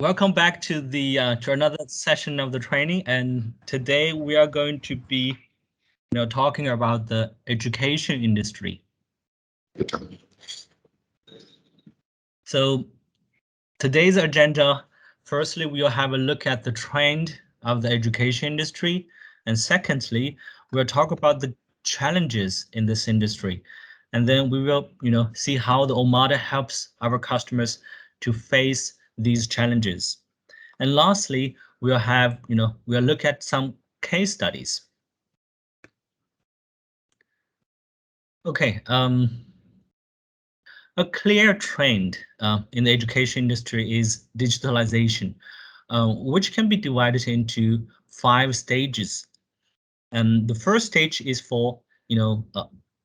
Welcome back to the to another session of the training, and today we are going to be, talking about the education industry. So today's agenda, firstly, we'll have a look at the trend of the education industry, and secondly, we'll talk about the challenges in this industry, and then we will, see how the Omada helps our customers to face these challenges. And lastly, we'll look at some case studies. Okay, a clear trend in the education industry is digitalization, which can be divided into 5 stages. And the first stage is for,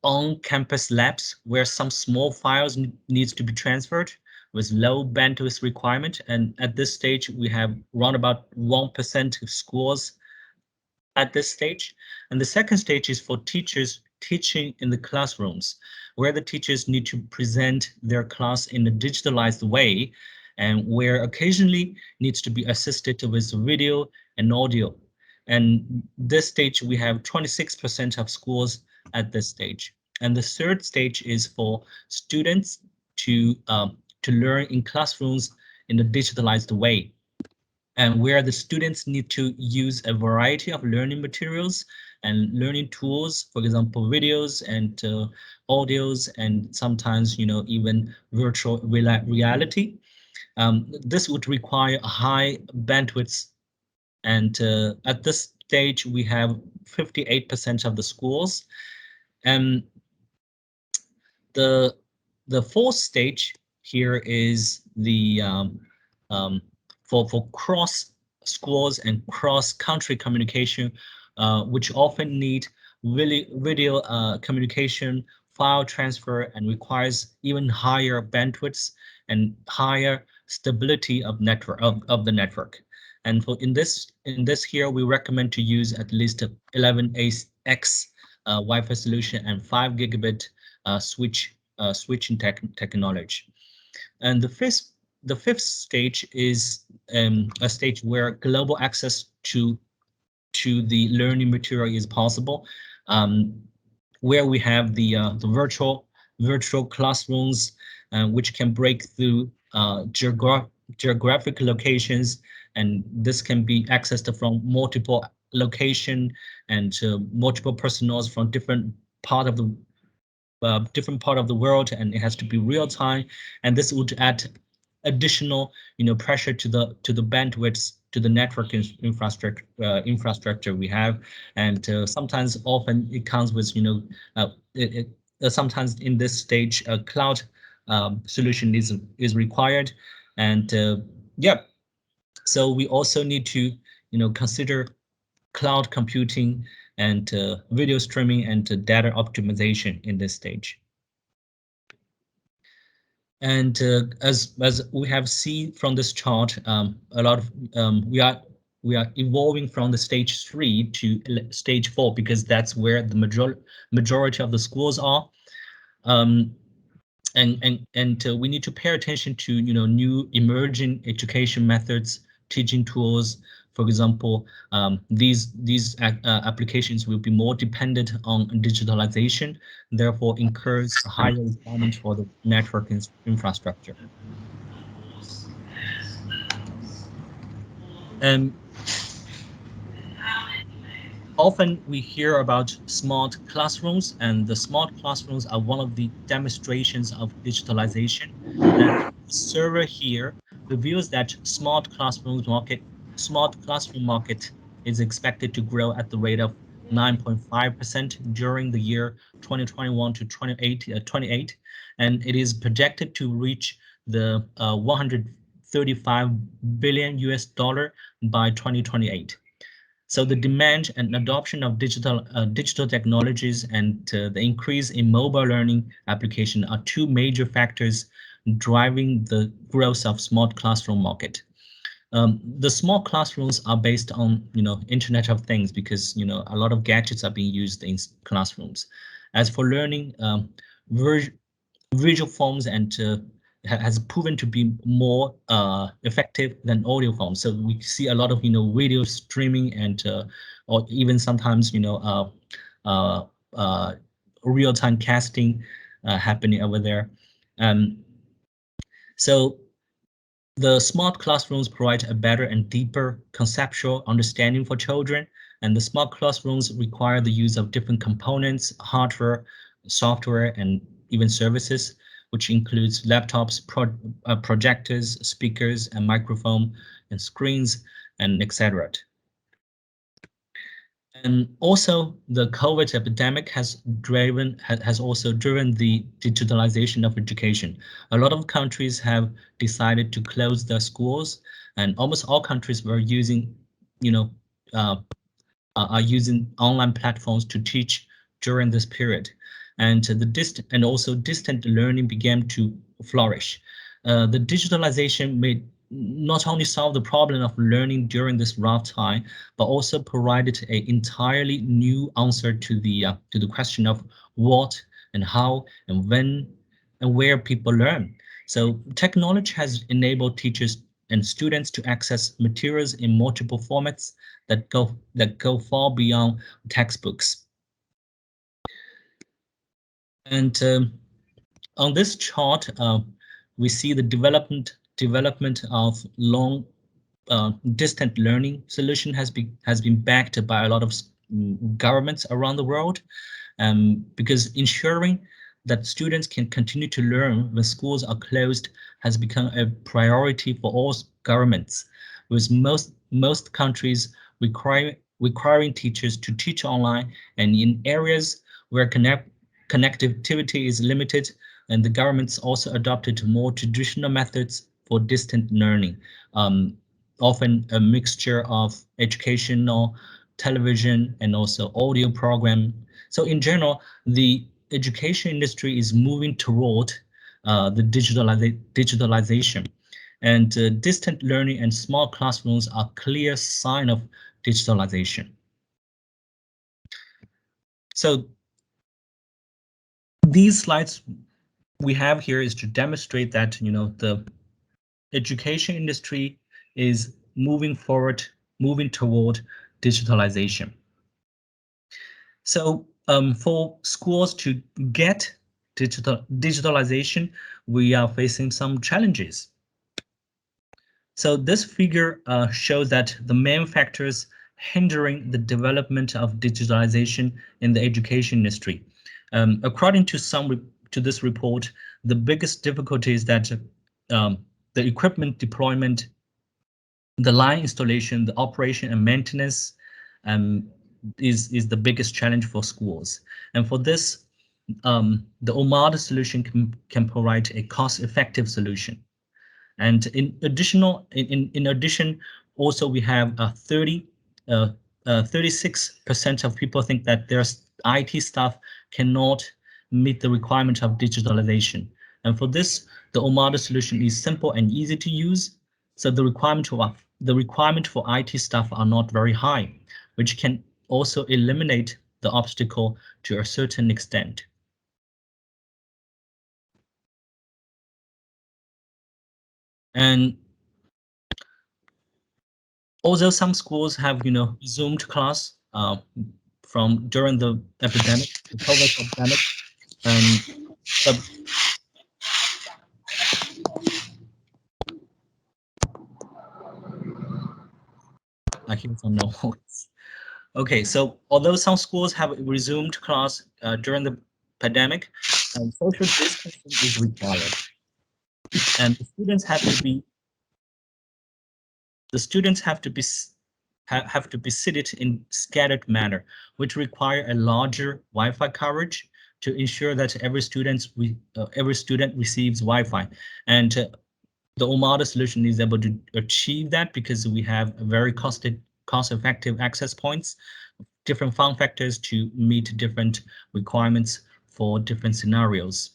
on-campus labs where some small files needs to be transferred with low bandwidth requirement. And at this stage, we have around about 1% of schools at this stage. And the second stage is for teachers teaching in the classrooms, where the teachers need to present their class in a digitalized way, and where occasionally needs to be assisted with video and audio. And this stage, we have 26% of schools at this stage. And the third stage is for students to learn in classrooms in a digitalized way, and where the students need to use a variety of learning materials and learning tools, for example, videos and audios, and sometimes, even virtual reality. This would require a high bandwidth, and at this stage, we have 58% of the schools. And the fourth stage here is the for cross schools and cross country communication, which often need really video communication, file transfer, and requires even higher bandwidths and higher stability of the network. And for in this here, we recommend to use at least 11x Wi-Fi solution and 5 gigabit switching technology. And the fifth stage is a stage where global access to the learning material is possible, where we have the virtual classrooms, which can break through geographic locations, and this can be accessed from multiple location and multiple personnel from different part of the world, and it has to be real time, and this would add additional pressure to the bandwidth, to the network infrastructure we have. And sometimes often it comes with sometimes in this stage a cloud solution is required. And yeah, so we also need to consider cloud computing and video streaming and data optimization in this stage. And as we have seen from this chart, a lot of we are evolving from the stage 3 to stage 4, because that's where the majority of the schools are. And we need to pay attention to new emerging education methods, teaching tools. For example, these applications will be more dependent on digitalization, therefore incurs a higher requirement for the network infrastructure. And often we hear about smart classrooms, and the smart classrooms are one of the demonstrations of digitalization. And the survey here reveals that smart classroom market is expected to grow at the rate of 9.5% during the year 2021 to 28, and it is projected to reach the 135 billion US dollar by 2028. So the demand and adoption of digital technologies and the increase in mobile learning application are two major factors driving the growth of smart classroom market. The small classrooms are based on Internet of Things, because a lot of gadgets are being used in classrooms. As for learning, visual forms and has proven to be more effective than audio form. So we see a lot of video streaming and or even sometimes uh, uh, real-time casting happening over there. Um, so the smart classrooms provide a better and deeper conceptual understanding for children, and the smart classrooms require the use of different components, hardware, software, and even services, which includes laptops, projectors, speakers, and microphone, and screens, and etc. And also, the COVID epidemic has also driven the digitalization of education. A lot of countries have decided to close their schools, and almost all countries were using, you know, uh, are using online platforms to teach during this period, and also distant learning began to flourish. The digitalization made not only solve the problem of learning during this rough time, but also provided an entirely new answer to the question of what and how and when and where people learn. So technology has enabled teachers and students to access materials in multiple formats that go far beyond textbooks. And on this chart, we see the development of long distant learning solution has been backed by a lot of governments around the world, because ensuring that students can continue to learn when schools are closed has become a priority for all governments, with most countries requiring teachers to teach online, and in areas where connectivity is limited, and the governments also adopted more traditional methods for distant learning, um, often a mixture of educational, television, and also audio program. So in general, the education industry is moving toward the digitalization, and distant learning and smart classrooms are clear sign of digitalization. So these slides we have here is to demonstrate that the education industry is moving toward digitalization. So for schools to get digitalization, we are facing some challenges. So this figure shows that the main factors hindering the development of digitalization in the education industry. According to this report, the biggest difficulty is that the equipment deployment, the line installation, the operation and maintenance um, is the biggest challenge for schools. And for this, the Omada solution can provide a cost-effective solution. And in addition, also we have 36% of people think that their IT staff cannot meet the requirement of digitalization. And for this, the Omada solution is simple and easy to use. So the requirement for IT staff are not very high, which can also eliminate the obstacle to a certain extent. And although some schools have, Zoomed class from during the epidemic, the COVID epidemic, but I hear some noise. Okay, so although some schools have resumed class during the pandemic, social distancing is required, and the students have to be seated in scattered manner, which require a larger Wi-Fi coverage to ensure that every student receives Wi-Fi. And the Omada solution is able to achieve that because we have a very cost-effective access points, different form factors to meet different requirements for different scenarios.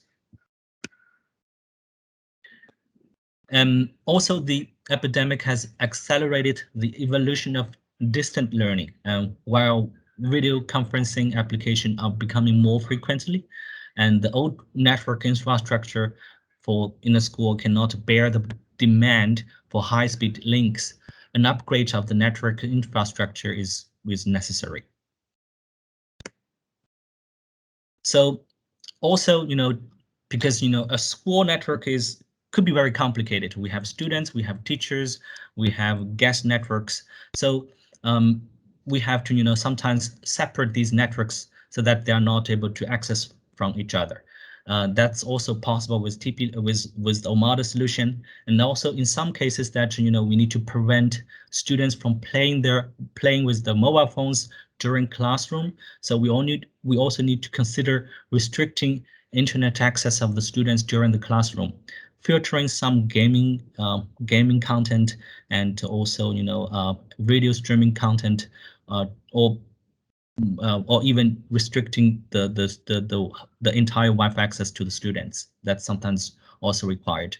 And also, the epidemic has accelerated the evolution of distant learning, while video conferencing applications are becoming more frequently, and the old network infrastructure in a school cannot bear the demand for high-speed links, an upgrade of the network infrastructure is necessary. So also, because a school network could be very complicated. We have students, we have teachers, we have guest networks. So we have to sometimes separate these networks so that they are not able to access from each other. That's also possible with with the Omada solution, and also in some cases that we need to prevent students from playing with the mobile phones during classroom. So we also need to consider restricting internet access of the students during the classroom, filtering some gaming content, and also video streaming content, or even restricting the entire Wi-Fi access to the students. That's sometimes also required.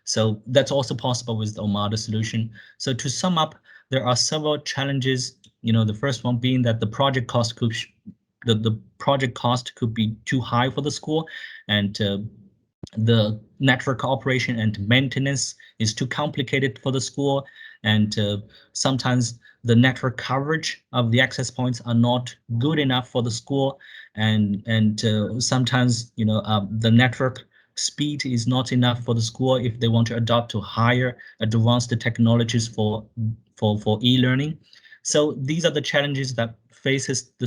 So that's also possible with the Omada solution. So to sum up, there are several challenges. The first one being that the project cost could be too high for the school, and the network operation and maintenance is too complicated for the school, and sometimes the network coverage of the access points are not good enough for the school, and sometimes the network speed is not enough for the school if they want to adopt to higher advanced technologies for e-learning. So these are the challenges that faces the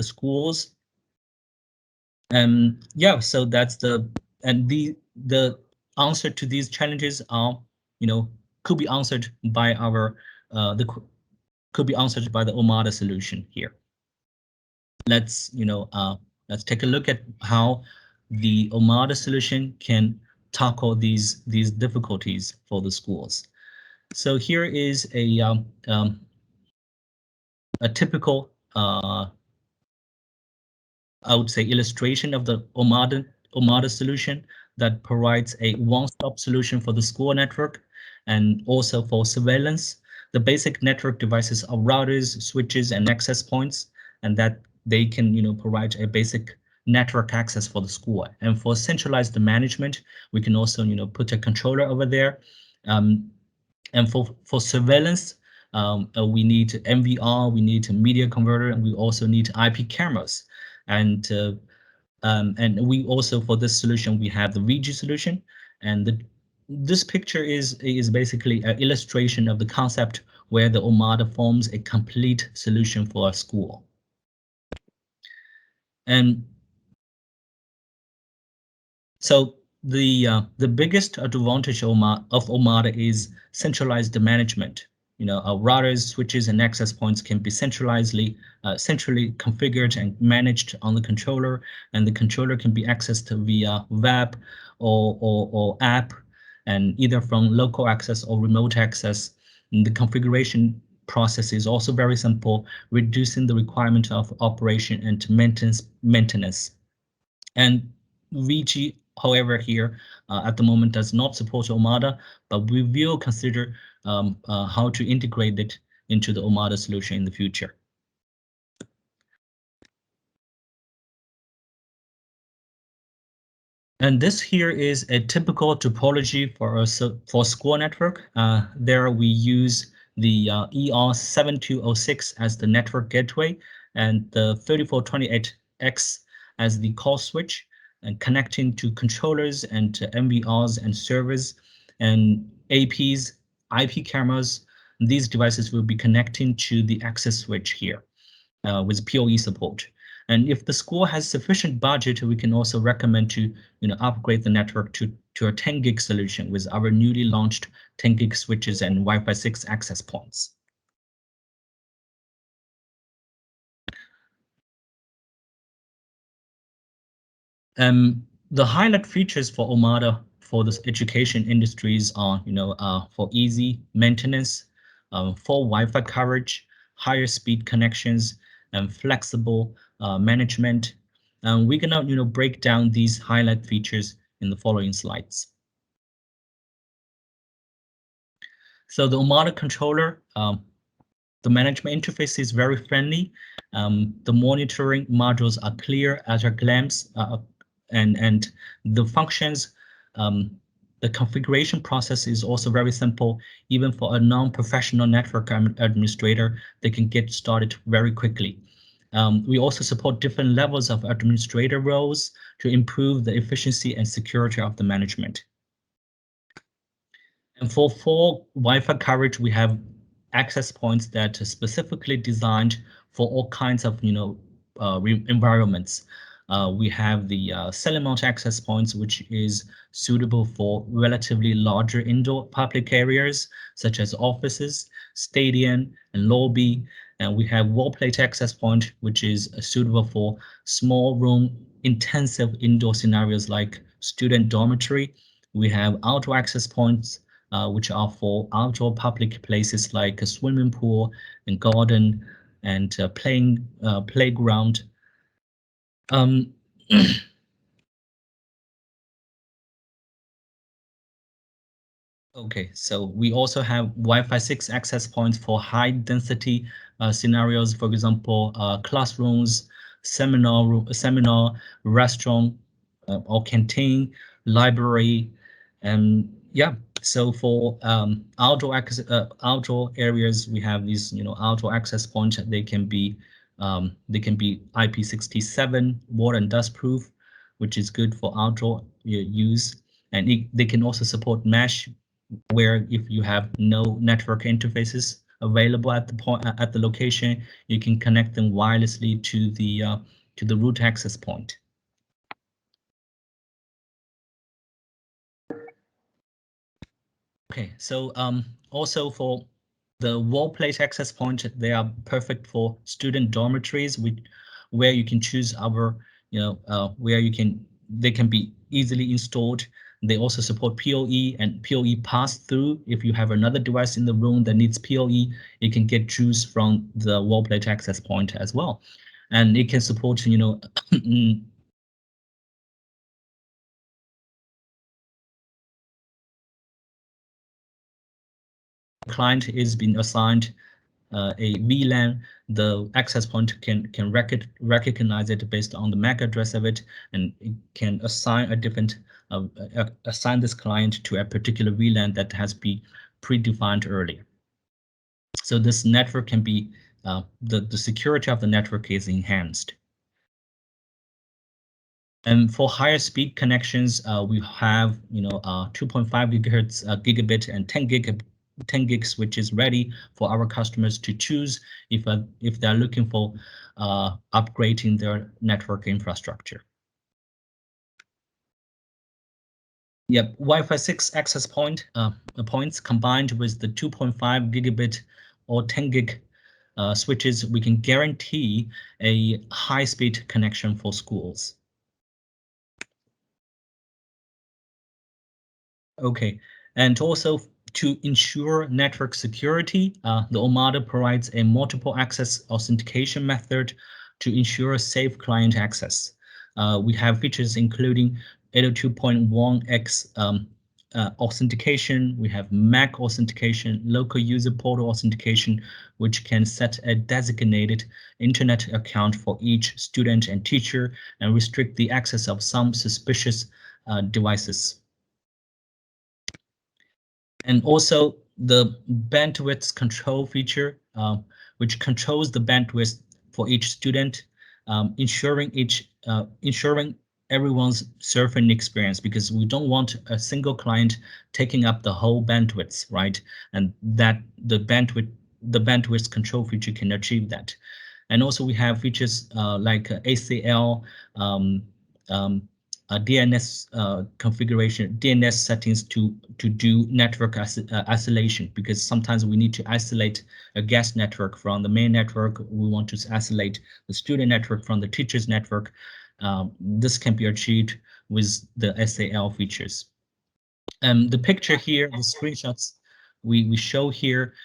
schools. Yeah, so that's the answer to these challenges are, could be answered by our could be answered by the Omada solution here. Let's let's take a look at how the Omada solution can tackle these difficulties for the schools. So here is a typical I would say illustration of the Omada solution that provides a one-stop solution for the school network and also for surveillance. The basic network devices are routers, switches, and access points, and that they can provide a basic network access for the school. And for centralized management, we can also put a controller over there. And for surveillance, we need MVR, we need a media converter, and we also need IP cameras. And we also, for this solution, we have the VG solution, and this picture is basically an illustration of the concept where the Omada forms a complete solution for a school. And so the biggest advantage of Omada is centralized management. Routers, switches, and access points can be centrally configured and managed on the controller, and the controller can be accessed via web or app, and either from local access or remote access. And the configuration process is also very simple, reducing the requirement of operation and maintenance. And VG, however, here at the moment does not support Omada, but we will consider how to integrate it into the Omada solution in the future. And this here is a typical topology for school network. There we use the ER7206 as the network gateway and the 3428X as the call switch, and connecting to controllers and to MVRs and servers and APs, IP cameras. These devices will be connecting to the access switch here with PoE support. And if the school has sufficient budget, we can also recommend to upgrade the network to a 10 gig solution with our newly launched 10 gig switches and Wi-Fi 6 access points. The highlight features for Omada for the education industries are, for easy maintenance, full Wi-Fi coverage, higher speed connections, and flexible management. We're gonna, break down these highlight features in the following slides. So the Omada controller, the management interface is very friendly. The monitoring modules are clear at a glance, and the functions, the configuration process is also very simple. Even for a non-professional network administrator, they can get started very quickly. We also support different levels of administrator roles to improve the efficiency and security of the management. And for full Wi-Fi coverage, we have access points that are specifically designed for all kinds of environments. We have the cell mount access points, which is suitable for relatively larger indoor public areas such as offices, stadium, and lobby. And we have wall plate access point, which is suitable for small room intensive indoor scenarios like student dormitory. We have outdoor access points, which are for outdoor public places like a swimming pool and garden and playground. Um, Okay, so we also have Wi-Fi 6 access points for high density scenarios, for example, classrooms, seminar, restaurant, or canteen, library, and yeah. So for outdoor areas, we have these, outdoor access points. They can be IP67 water and dust proof, which is good for outdoor use, and they can also support mesh where if you have no network interfaces available at the location, you can connect them wirelessly to the root access point. Okay, so also for the wall plate access point, they are perfect for student dormitories, where you can choose where they can be easily installed. They also support PoE and PoE pass through. If you have another device in the room that needs PoE, you can get juice from the wall plate access point as well, and it can support client is being assigned a VLAN, the access point can recognize it based on the MAC address of it, and it can assign this client to a particular VLAN that has been predefined earlier. So this network can be the security of the network is enhanced. And for higher speed connections, we have 2.5 gigahertz gigabit and 10 gig switches ready for our customers to choose if they're looking for upgrading their network infrastructure. Yep, Wi-Fi 6 access points combined with the 2.5 gigabit or 10 gig switches, we can guarantee a high-speed connection for schools. Okay, and also to ensure network security, the Omada provides a multiple access authentication method to ensure safe client access. We have features including 802.1x authentication. We have MAC authentication, local user portal authentication, which can set a designated internet account for each student and teacher and restrict the access of some suspicious devices. And also the bandwidth control feature, which controls the bandwidth for each student, ensuring everyone's surfing experience, because we don't want a single client taking up the whole bandwidth, right? And that the bandwidth control feature can achieve that. And also we have features like ACL, DNS configuration, DNS settings to do network isolation, because sometimes we need to isolate a guest network from the main network. We want to isolate the student network from the teacher's network. This can be achieved with the SAL features. The picture here, the screenshots we show here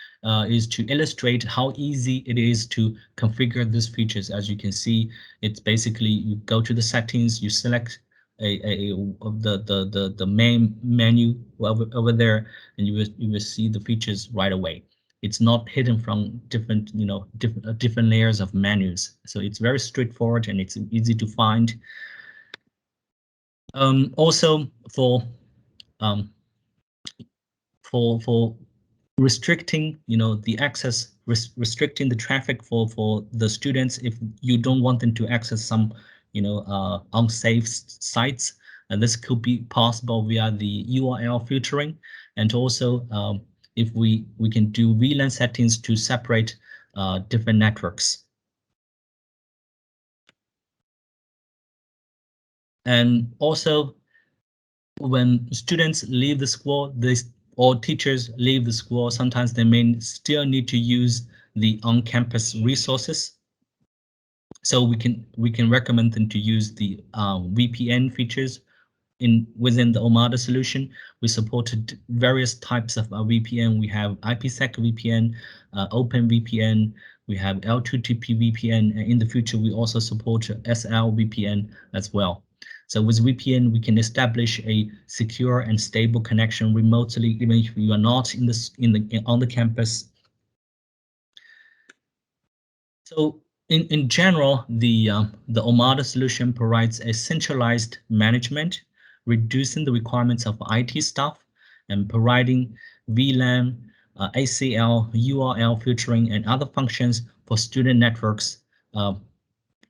is to illustrate how easy it is to configure these features. As you can see, it's basically you go to the settings, you select the main menu over there, and you will see the features right away. It's not hidden from different layers of menus. So it's very straightforward and it's easy to find. Also um, for restricting, the access, restricting the traffic for the students if you don't want them to access some, unsafe sites. And this could be possible via the URL filtering, and also if we can do VLAN settings to separate different networks. And also, when students leave the school, or teachers leave the school, sometimes they may still need to use the on-campus resources. So we can recommend them to use the VPN features within the Omada solution. We supported various types of VPN. We have IPsec VPN, Open VPN, we have L2TP VPN, and in the future we also support SL VPN as well. So with VPN, we can establish a secure and stable connection remotely, even if you are not on the campus. So in general, the Omada solution provides a centralized management, reducing the requirements of IT staff and providing VLAN, ACL, URL filtering, and other functions for student networks, uh,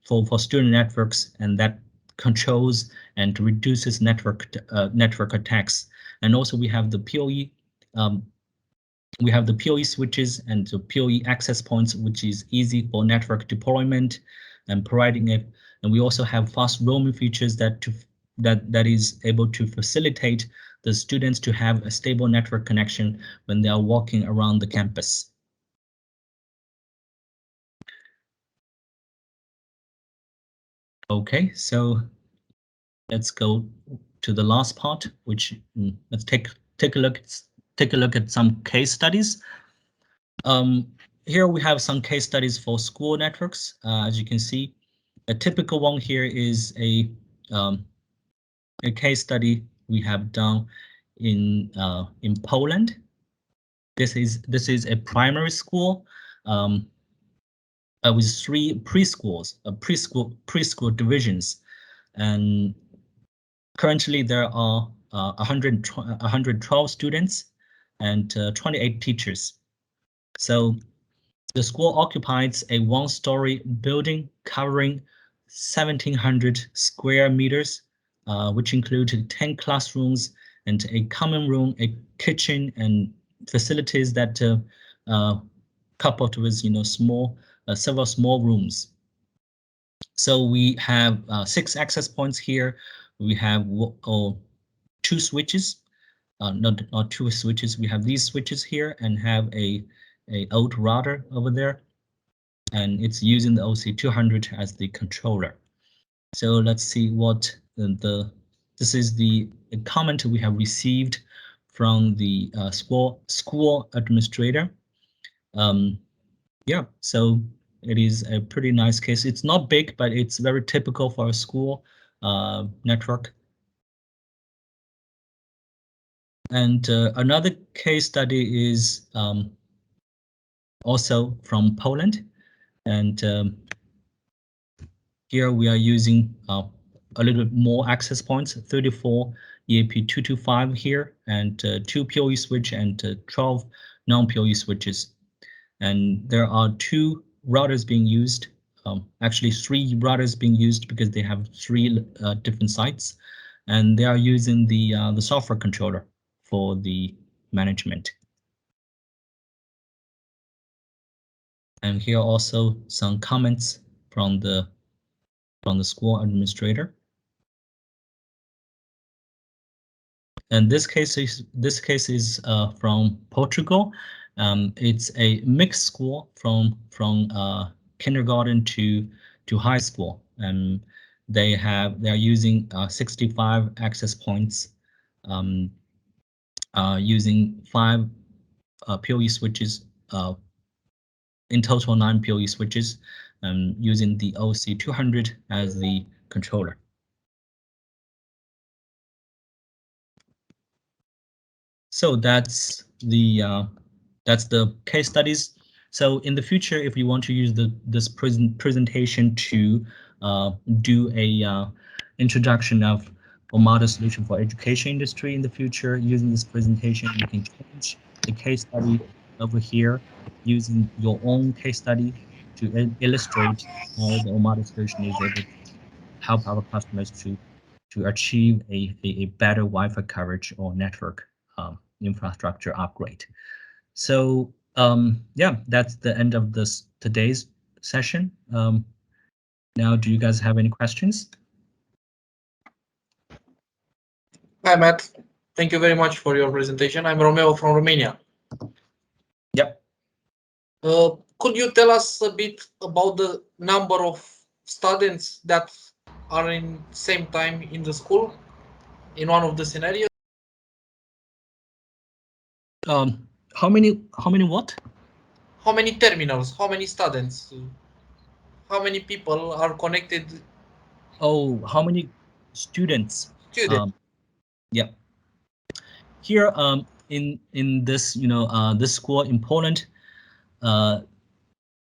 for student networks, and that controls and reduces network attacks. And also we have the PoE. We have the PoE switches and the PoE access points, which is easy for network deployment and providing it. And we also have fast roaming features that is able to facilitate the students to have a stable network connection when they are walking around the campus. Okay, so let's go to the last part, which let's take a look at some case studies. Here we have some case studies for school networks. As you can see, a typical one here is a case study we have done in Poland. This is a primary school with 3 preschools, preschool divisions, and currently there are 112 students and 28 teachers. So the school occupies a one-story building covering 1,700 square meters, which include 10 classrooms and a common room, a kitchen, and facilities that coupled with several small rooms. So we have 6 access points here. We have 2 switches, not 2 switches. We have these switches here and have a old router over there, and it's using the OC200 as the controller. So let's see what this is the comment we have received from the school administrator. Yeah, so it is a pretty nice case. It's not big, but it's very typical for a school network. And another case study is also from Poland, and here we are using a little bit more access points, 34 EAP225 here, and 2 PoE switch and 12 non-PoE switches. And there are 2 routers being used, actually 3 routers being used because they have 3 different sites, and they are using the software controller for the management. And here also some comments from the school administrator. And this case is from Portugal. It's a mixed school from kindergarten to high school, and they are using 65 access points, using 5 PoE switches, in total 9 PoE switches, using the OC200 as the controller. So that's the case studies. So in the future, if you want to use this presentation to do a introduction of Omada solution for education industry in the future. Using this presentation, you can change the case study over here using your own case study to illustrate how the Omada solution is able to help our customers to achieve a better Wi-Fi coverage or network infrastructure upgrade. So yeah, that's the end of this today's session. Now, do you guys have any questions? Hi, Matt. Thank you very much for your presentation. I'm Romeo from Romania. Yep. Could you tell us a bit about the number of students that are in same time in the school in one of the scenarios? How many what? How many terminals? How many students? How many people are connected? Oh, how many students? Students. Yeah. Here, in this, this school in Poland,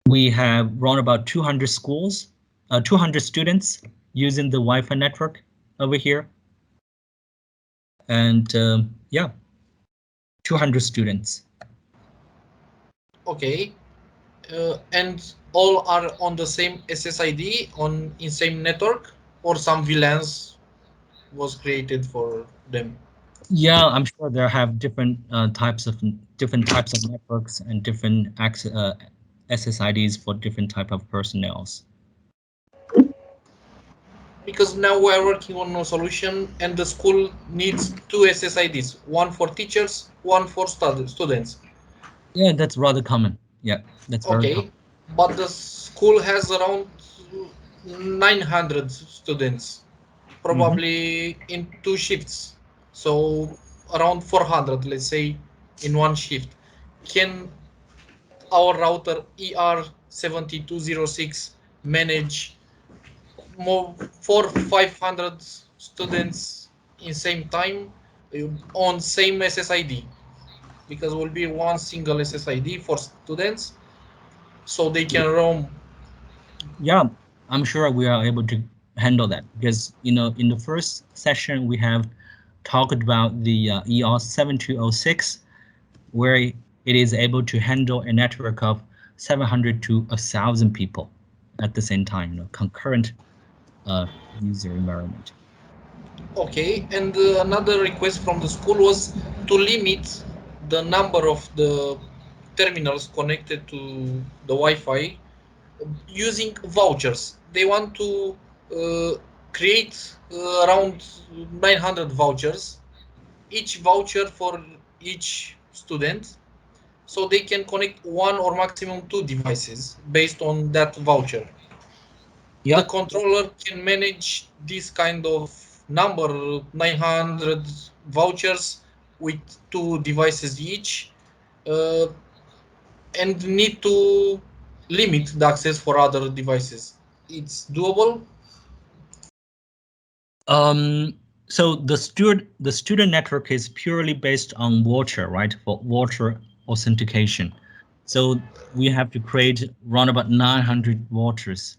we have around about 200 schools, 200 students using the Wi-Fi network over here, and yeah, 200 students. Okay. And all are on the same SSID in same network, or some VLANs was created for them? Yeah, I'm sure they have different types of networks and different SSIDs for different type of personnels. Because now we are working on a solution and the school needs two SSIDs, one for teachers, one for students. Yeah, that's rather common. Yeah, that's very common. Okay, but the school has around 900 students, Mm-hmm. probably in two shifts. So around 400, let's say, in one shift. Can our router ER7206 manage more 500 students in same time on same SSID? Because will be one single SSID for students, so they can roam. Yeah, I'm sure we are able to handle that because in the first session we have talked about the ER7206, where it is able to handle a network of 700 to 1,000 people at the same time, concurrent user environment. Okay, and another request from the school was to limit the number of the terminals connected to the Wi-Fi using vouchers. They want to create around 900 vouchers, each voucher for each student, so they can connect one or maximum two devices based on that voucher. The Yeah. controller can manage this kind of number, 900 vouchers with two devices each, uh, and need to limit the access for other devices. It's doable. So the student network is purely based on voucher, right? For voucher authentication. So we have to create around about 900 vouchers,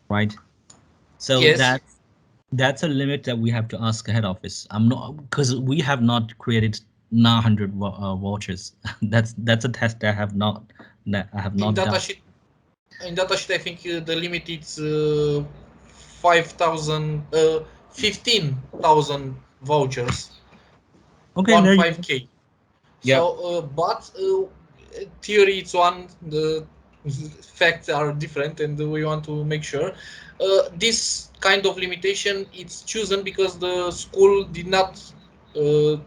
right? So Yes, that's a limit that we have to ask head office. I'm not, because we have not created 900 vouchers. That's a test that I have in not done. datasheet, I think the limit is 5,000, 15,000 vouchers, Okay, one there you go. 5K. So, Yep. but theory it's one, the facts are different, and we want to make sure this kind of limitation it's chosen because the school did not uh,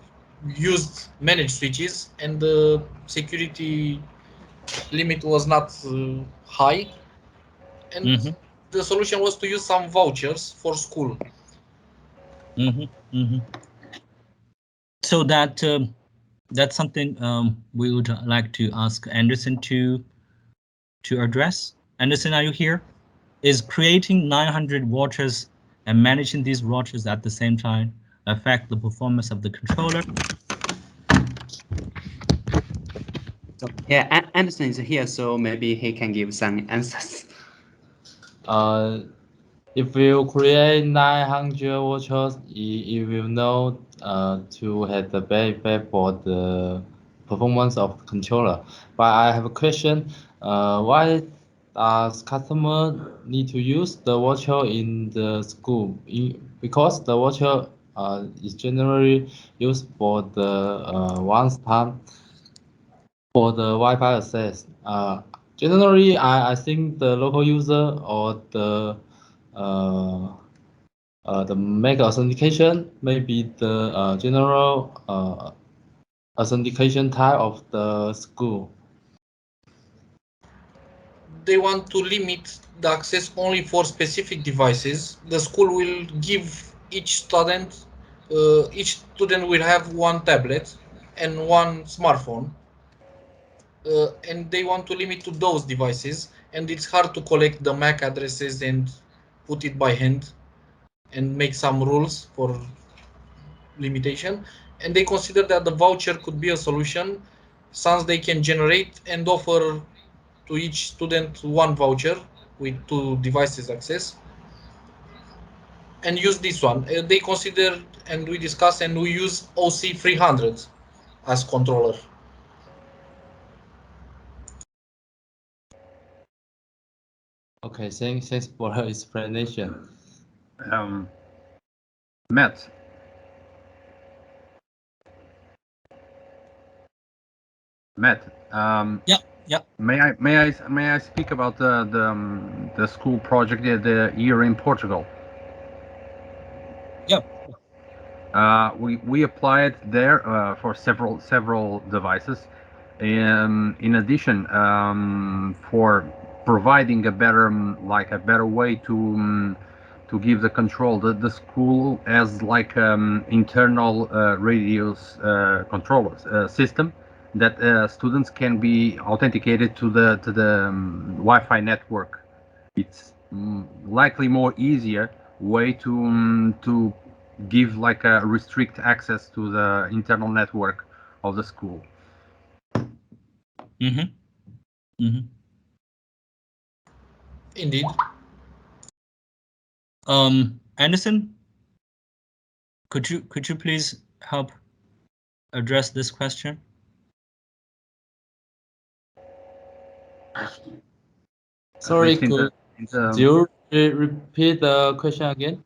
use managed switches, and the security limit was not high, and Mm-hmm. the solution was to use some vouchers for school. Mm-hmm. Mm-hmm. So that's something we would like to ask Anderson to address. Anderson, are you here? Is creating 900 watches and managing these watches at the same time affect the performance of the controller? So yeah, Anderson is here, so maybe he can give some answers. Uh, if you create 900 vouchers, you will know to have the bad effect for the performance of the controller. But I have a question. Why does customer need to use the voucher in the school? Because the voucher is generally used for the once time for the Wi-Fi access. Generally, I think the local user or the make authentication may be the general authentication type of the school. They want to limit the access only for specific devices. The school will give each student will have one tablet and one smartphone, and they want to limit to those devices. And it's hard to collect the MAC addresses and put it by hand and make some rules for limitation. And they consider that the voucher could be a solution, since they can generate and offer to each student one voucher with two devices access, and use this one. They consider, and we discuss, and we use OC 300 as controller. Okay, thanks for her explanation. Matt. Yeah. May I speak about the school project the year in Portugal? Yeah. We applied there for several devices. In addition, for providing a better way to give the control, the school has like internal radios controllers system that students can be authenticated to the Wi-Fi network. It's likely more easier way to give like a restrict access to the internal network of the school. Indeed. Anderson, could you please help address this question? Sorry, could you repeat the question again?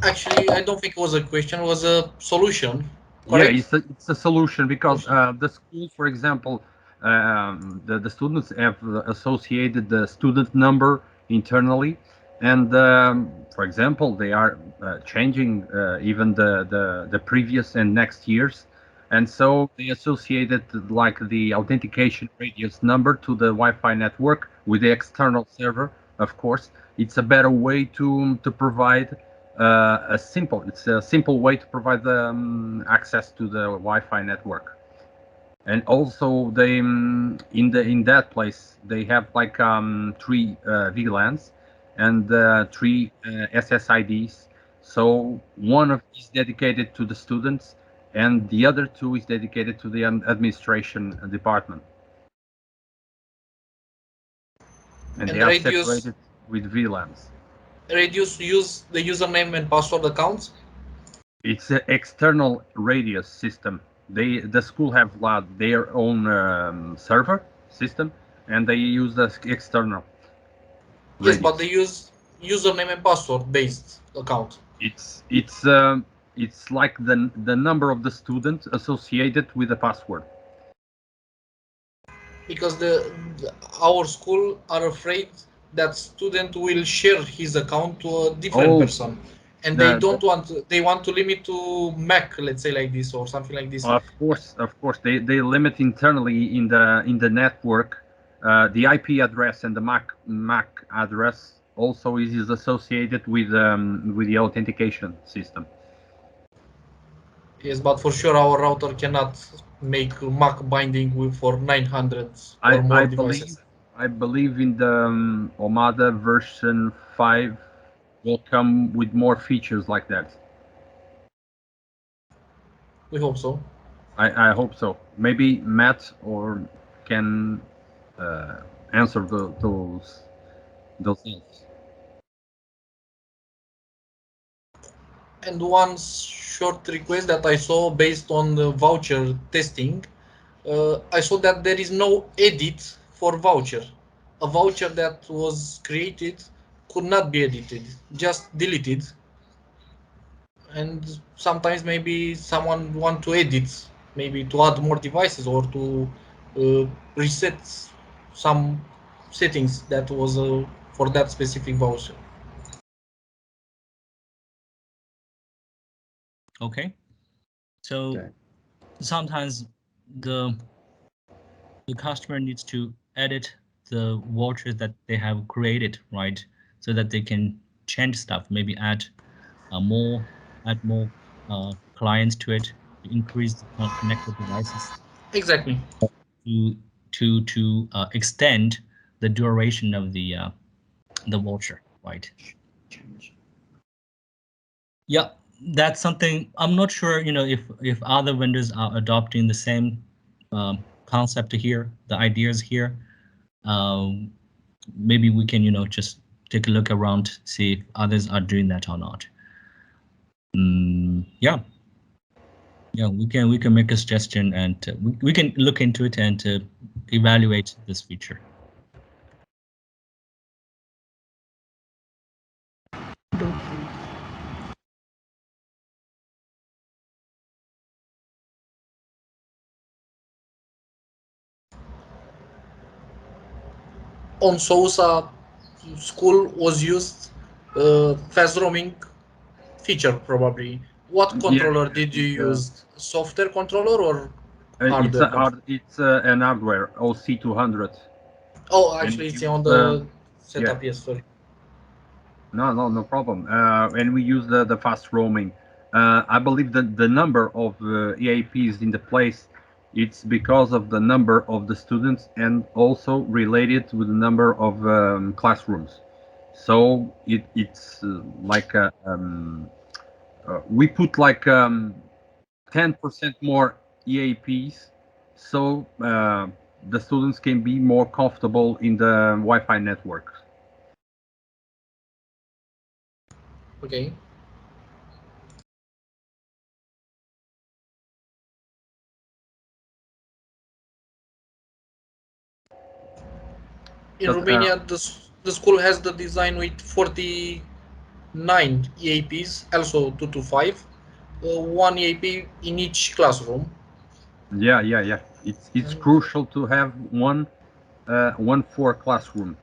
Actually, I don't think it was a question, it was a solution. Correct? Yeah, it's a solution because the school, for example, the students have associated the student number internally, and for example, they are changing even the previous and next years, and so they associated like the authentication radius number to the Wi-Fi network with the external server. Of course, it's a better way to provide it's a simple way to provide access to the Wi-Fi network. And also they in that place they have like 3 VLANs and 3 SSIDs. So one of is dedicated to the students and the other 2 is dedicated to the administration department. And they are separated with VLANs. Radius use the username and password accounts. It's an external radius system. The school have their own server system, and they use the external. Yes, but they use username and password based account. It's like the number of the student associated with the password. Because our school are afraid that student will share his account to a different person, and they don't want to, they want to limit to Mac, let's say like this or something like this. Of course, they limit internally in the network the IP address, and the MAC address also is associated with the authentication system. Yes, but for sure our router cannot make MAC binding for 900 or more devices. I believe in the Omada version 5 will come with more features like that. We hope so. I hope so. Maybe Matt or can answer those things. And one short request that I saw based on the voucher testing, I saw that there is no edit for voucher. A voucher that was created could not be edited, just deleted. And sometimes maybe someone want to edit, maybe to add more devices or to reset some settings that was for that specific voucher. Okay, so Okay. sometimes the customer needs to edit the vouchers that they have created, right? So that they can change stuff, maybe add more clients to it, to increase the connected devices, Exactly. to extend the duration of the voucher, right? Yeah, that's something I'm not sure, if other vendors are adopting the same concept here, the ideas here. Um, Maybe we can, just take a look around, see if others are doing that or not. Yeah, we can make a suggestion, and we can look into it and evaluate this feature. On Sousa school was used fast roaming feature probably. What Yeah, controller did you use? Software controller or it's hardware controller? an hardware OC200, Oh, and actually we it's use on the yeah. setup. Yes, sorry. No problem. And we use the fast roaming. I believe that the number of EAPs in the place, it's because of the number of the students and also related with the number of classrooms. So it's like we put like 10% more EAPs, so the students can be more comfortable in the Wi-Fi network. Okay. In But Romania, the school has the design with 49 EAPs, also 225, one EAP in each classroom. yeah. It's And crucial to have one for classroom.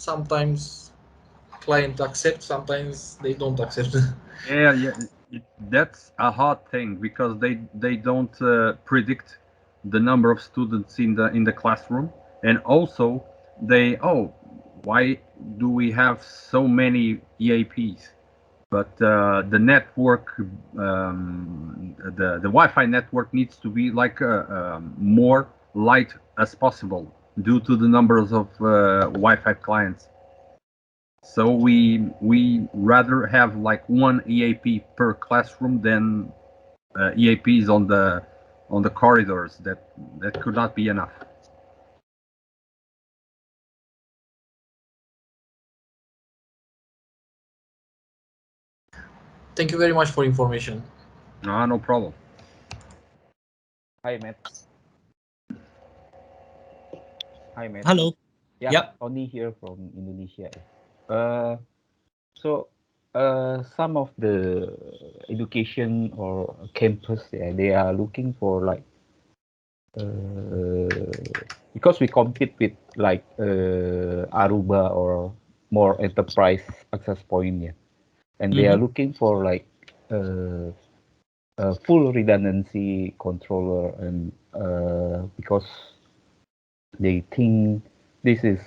sometimes client accept, sometimes they don't accept. Yeah. That's a hard thing because they don't predict the number of students in the classroom, and also they why do we have so many EAPs? But the network, the Wi-Fi network needs to be like more light as possible due to the numbers of Wi-Fi clients. So we rather have like one EAP per classroom than EAPs on the corridors. That could not be enough. Thank you very much for information. No problem. Hi, Matt. Hi, Matt. Hello. Yeah, Yep. Tony here from Indonesia. So, some of the education or campus, they are looking for like, because we compete with like Aruba or more enterprise access point, yeah, and they are looking for like a full redundancy controller, and because they think this is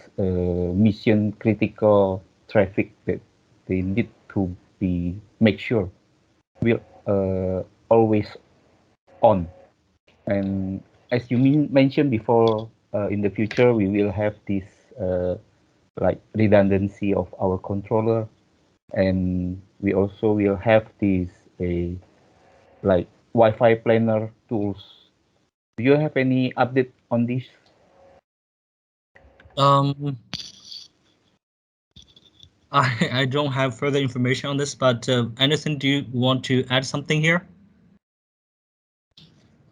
mission critical traffic that they need to be make sure will always on. And as you mentioned before, in the future we will have this like redundancy of our controller, and we also will have this a like Wi-Fi planner tools. Do you have any update on this? I don't have further information on this, but Anderson, do you want to add something here?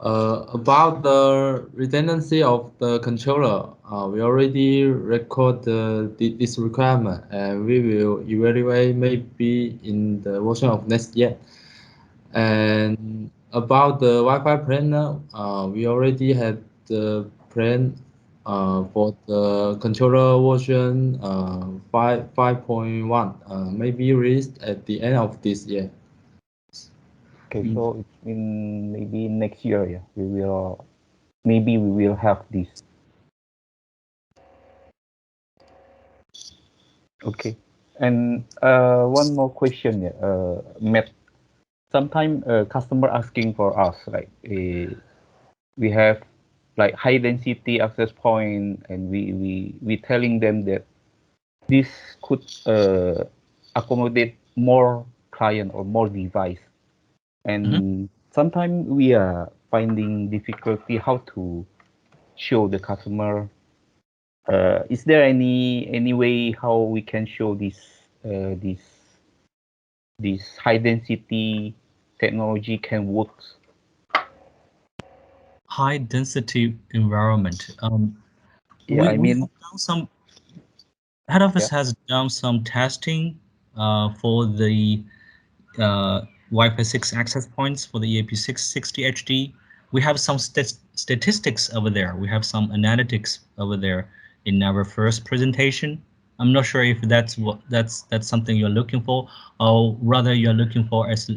About the redundancy of the controller, we already record this requirement, and we will evaluate maybe in the version of next year. And about the Wi-Fi planner, we already had the plan for the controller version 5.1, maybe released at the end of this year. Okay, so it's in maybe next year, yeah. Maybe we will have this. Okay, and one more question, yeah. Matt, sometimes customer asking for us like we have like high density access point, and we telling them that this could accommodate more client or more device. And sometimes we are finding difficulty how to show the customer. Is there any way how we can show this high density technology can work? High density environment. Yeah, I We mean, have done some. Head office yeah. has done some testing for the Wi-Fi 6 access points for the EAP660 HD. We have some statistics over there. We have some analytics over there in our first presentation. I'm not sure if that's something you're looking for, or rather you're looking for as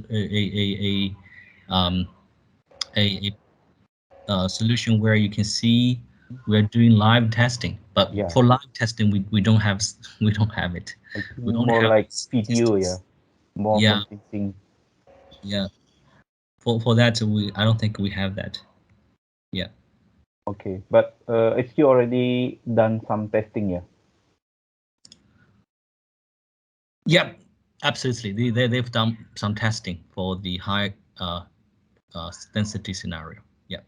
um, a solution where you can see we're doing live testing. But Yeah. for live testing, we don't have we don't have it. I think We only more have like video, yeah, statistics. more Yeah, convincing. yeah. For that, I don't think we have that. Yeah. Okay, but HQ already done some testing, yeah. Yeah, absolutely. They've done some testing for the high density scenario. Yeah,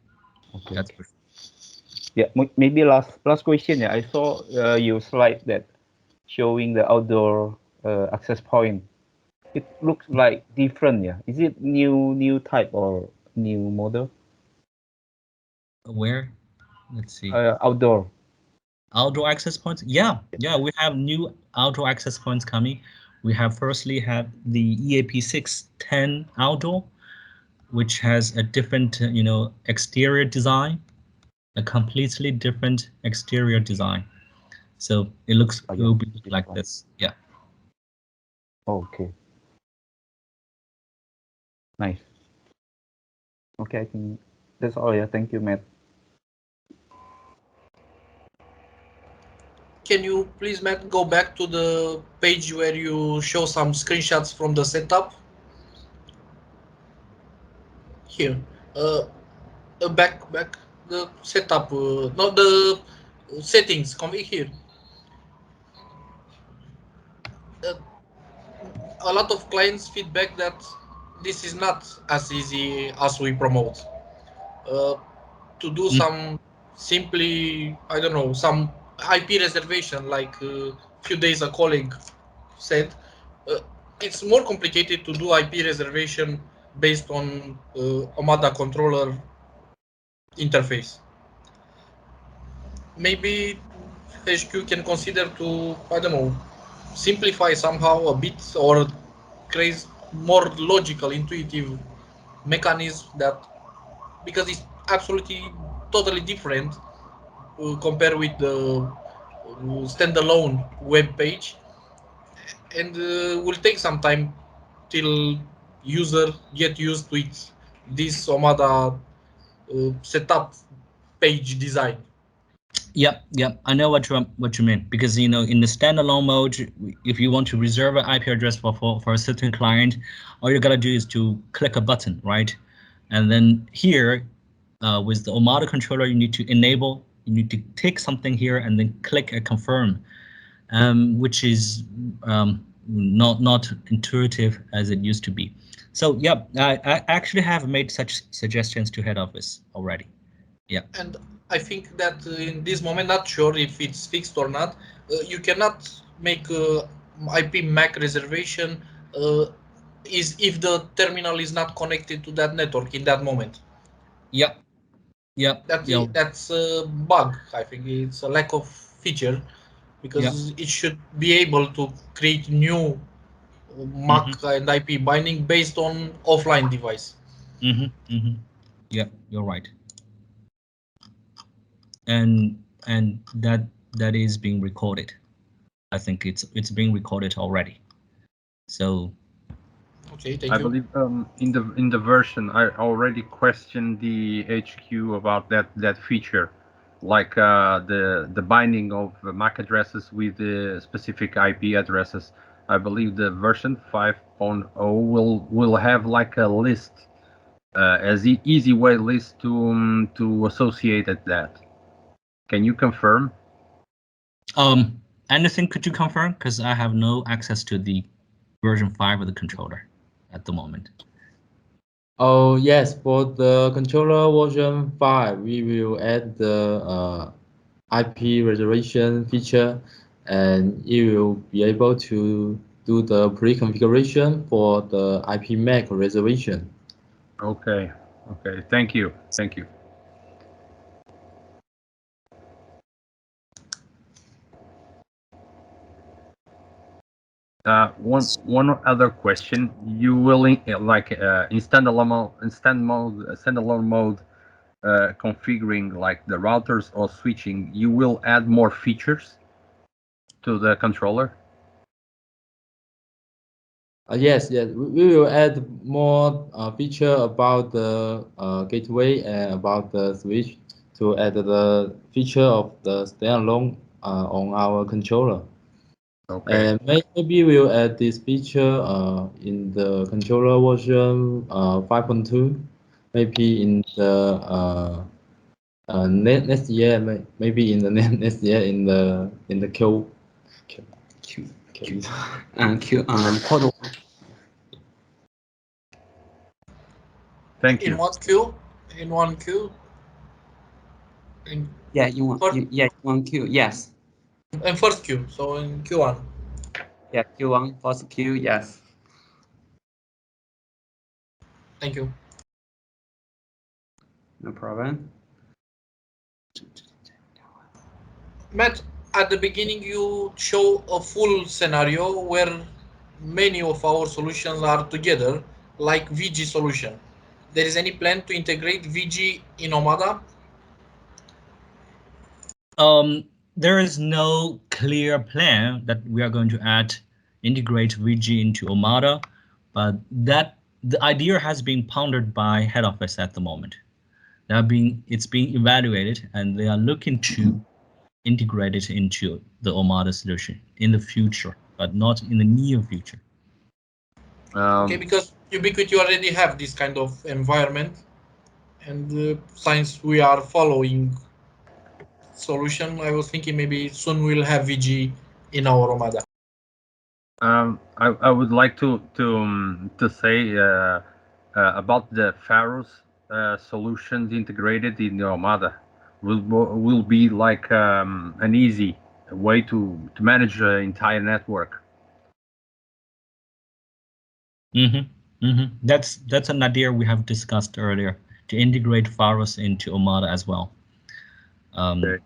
Okay, that's okay. Yeah, maybe last question. Yeah, I saw your slide that showing the outdoor access point. It looks like different. Yeah, is it new type or new model? where. Let's see. Outdoor. Outdoor access points. Yeah, yeah. We have new outdoor access points coming. We have firstly have the EAP610 outdoor, which has a different exterior design, a completely different exterior design. So it Yeah, will be this like one. this. Yeah. Okay. Nice. Okay, I think that's all. Yeah, thank you, Matt. Can you please, Matt, go back to the page where you show some screenshots from the setup? Here. Uh, back the setup, not the settings. Come here. Uh, a lot of clients feedback that this is not as easy as we promote. Uh, to do some simply, I don't know, some IP reservation, like a few days a colleague said, uh, it's more complicated to do IP reservation based on Omada controller interface. Maybe HQ can consider to, I don't know, simplify somehow a bit or create more logical, intuitive mechanism that, because it's absolutely totally different compared with the standalone web page, and will take some time till user get used to it, this Omada setup page design. Yep, yep. I know what you mean, because in the standalone mode, if you want to reserve an IP address for a certain client, all you gotta do is to click a button, right? And then here, with the Omada controller, you need to enable. You need to tick something here and then click a confirm, which is not intuitive as it used to be. So yeah, I actually have made such suggestions to head office already. Yeah. And I think that in this moment, not sure if it's fixed or not, you cannot make IP MAC reservation is if the terminal is not connected to that network in that moment. Yep. Yep. Yep. That's a bug. I think it's a lack of feature because it should be able to create new MAC and IP binding based on offline device. Yep. You're right. And that is being recorded. I think it's being recorded already. So. Okay, thank I you. believe in the version I already questioned the HQ about that feature, like the binding of MAC addresses with the specific IP addresses. I believe the version 5.0 will have like a list, as easy way list to associate at that. Can you confirm? Anything could you confirm? Because I have no access to the version 5 of the controller at the moment. Oh yes, for the controller version 5, we will add the IP reservation feature, and it will be able to do the pre-configuration for the IP MAC reservation. Okay. Okay. Thank you. Thank you. One other question. You will in standalone mode, configuring like the routers or switching. You will add more features to the controller. Yes, we will add more feature about the gateway and about the switch to add the feature of the standalone on our controller. Okay. And maybe we'll add this feature in the controller version 5.2, maybe in the next year, maybe in the next year in the quarter. Thank In you. what queue? In one queue? Yeah, you want one queue. Yes. In first queue, so in Q1. Yeah, Q1 first queue. Yes. Thank you. No problem. Matt, at the beginning you show a full scenario where many of our solutions are together, like VG solution. There is any plan to integrate VG in Omada? There is no clear plan that we are going to integrate VG into Omada, but the idea has been pondered by head office at the moment. It's being evaluated, and they are looking to integrate it into the Omada solution in the future, but not in the near future. Okay, because Ubiquiti already have this kind of environment, and since we are following solution, I was thinking maybe soon we'll have VG in our Omada. I would like to say about the Pharos solutions integrated in the Omada will be like an easy way to manage the entire network. That's an idea we have discussed earlier, to integrate Pharos into Omada as well. Okay.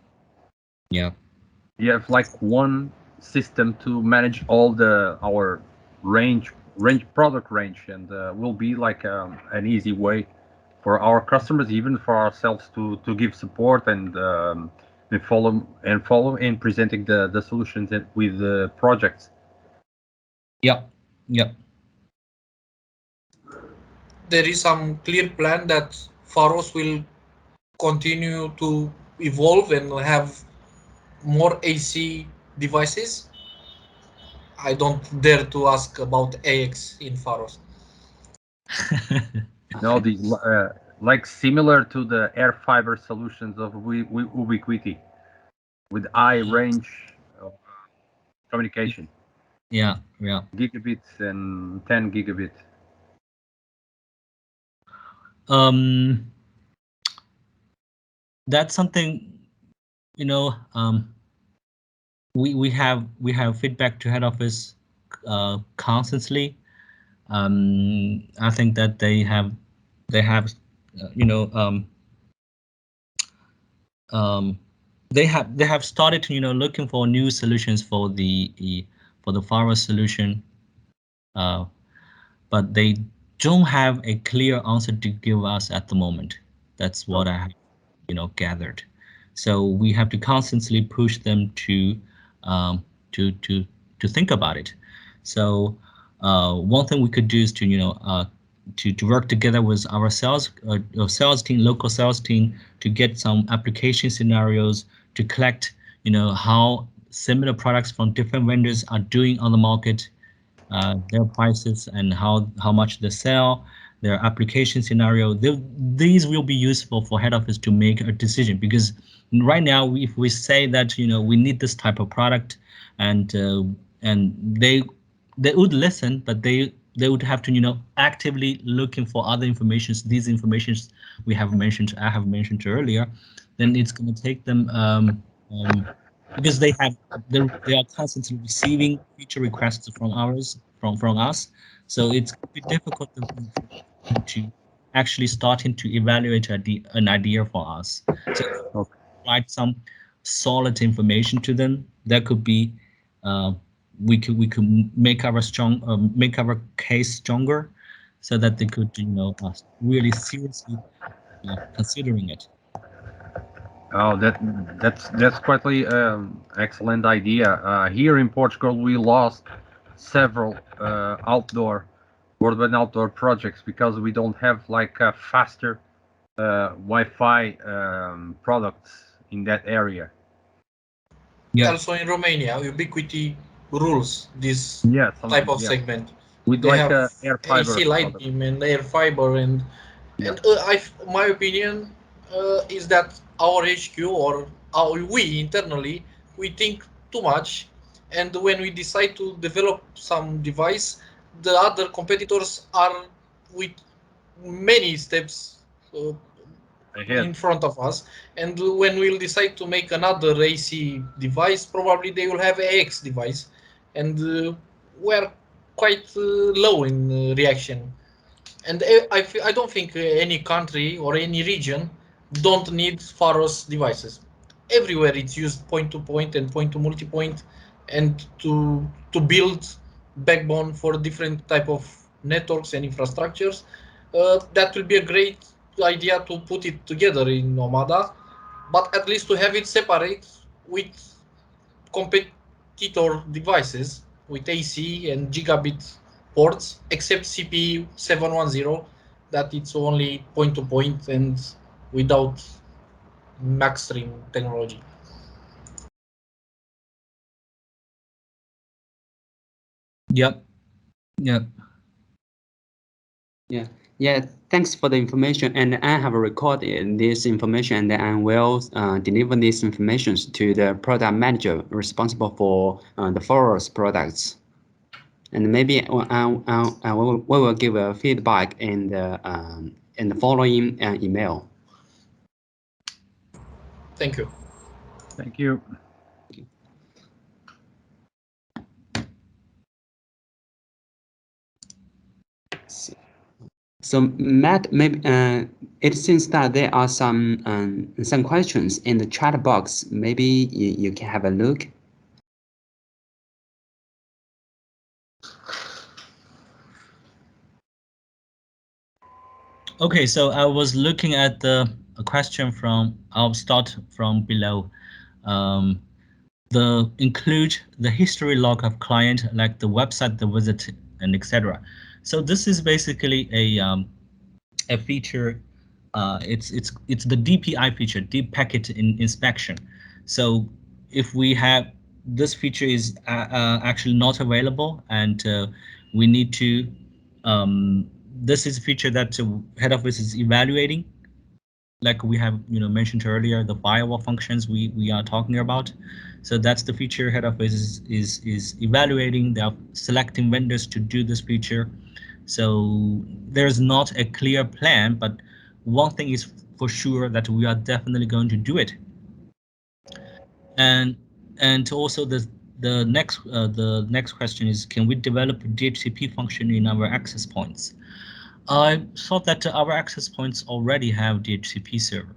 Yeah. You have like one system to manage all our product range, and will be like an easy way for our customers, even for ourselves, to give support and follow in presenting the solutions with the projects. Yep. There is some clear plan that Pharos will continue to evolve and have more AC devices. I don't dare to ask about AX in Pharos. No, the like similar to the air fiber solutions of Ubiquiti, with high range of communication. Yeah. Gigabits and 10 gigabit. That's something, we have feedback to head office constantly. I think that they have they have started looking for new solutions for the firewall solution, but they don't have a clear answer to give us at the moment. That's what I have gathered. So we have to constantly push them to think about it. So one thing we could do is to work together with our sales team, local sales team, to get some application scenarios, to collect how similar products from different vendors are doing on the market, their prices and how much they sell, their application scenario. These will be useful for head office to make a decision, because right now, if we say that we need this type of product, and they would listen, but they would have to actively looking for other informations. These informations I have mentioned earlier, then it's going to take them because they are constantly receiving feature requests from us, so it's going to be difficult for them to actually starting to evaluate an idea for us. So Okay. provide some solid information to them, that could be we could make our case stronger, so that they could really seriously considering it. Oh, that's quite excellent idea. Here in Portugal, we lost several broadband outdoor projects because we don't have like a faster Wi-Fi products in that area. Yeah. Also in Romania, Ubiquity rules this Yeah, type of yeah. segment. With They like have air fiber AC light product. beam and air fiber, and Yeah. my opinion is that our HQ or we internally, we think too much, and when we decide to develop some device, the other competitors are with many steps Ahead. in front of us, and when we'll decide to make another AC device, probably they will have AX device, and we're quite low in reaction. And I don't think any country or any region don't need Pharos devices. Everywhere it's used point to point and point to multi-point, and to build backbone for different type of networks and infrastructures. That will be a great idea to put it together in Omada, but at least to have it separate with competitor devices with AC and gigabit ports, except CP 710, that it's only point to point and without MaxStream technology. Yep. Yep. Yeah. Yeah. Thanks for the information, and I have recorded this information, and I will deliver these informations to the product manager responsible for the forest products. And maybe we will give a feedback in the following email. Thank you. Thank you. So Matt, maybe it seems that there are some questions in the chat box. Maybe you can have a look. Okay, so I was looking at a question from, I'll start from below. Include the history log of client, like the website, the visit, and etc. So this is basically a feature. It's the DPI feature, deep packet inspection. So if we have this feature is actually not available, and we need to this is a feature that head office is evaluating, like we have mentioned earlier, the firewall functions we are talking about. So that's the feature head office is evaluating. They are selecting vendors to do this feature. So there's not a clear plan, but one thing is for sure, that we are definitely going to do it. And also the next question is, can we develop a DHCP function in our access points? I thought that our access points already have DHCP server.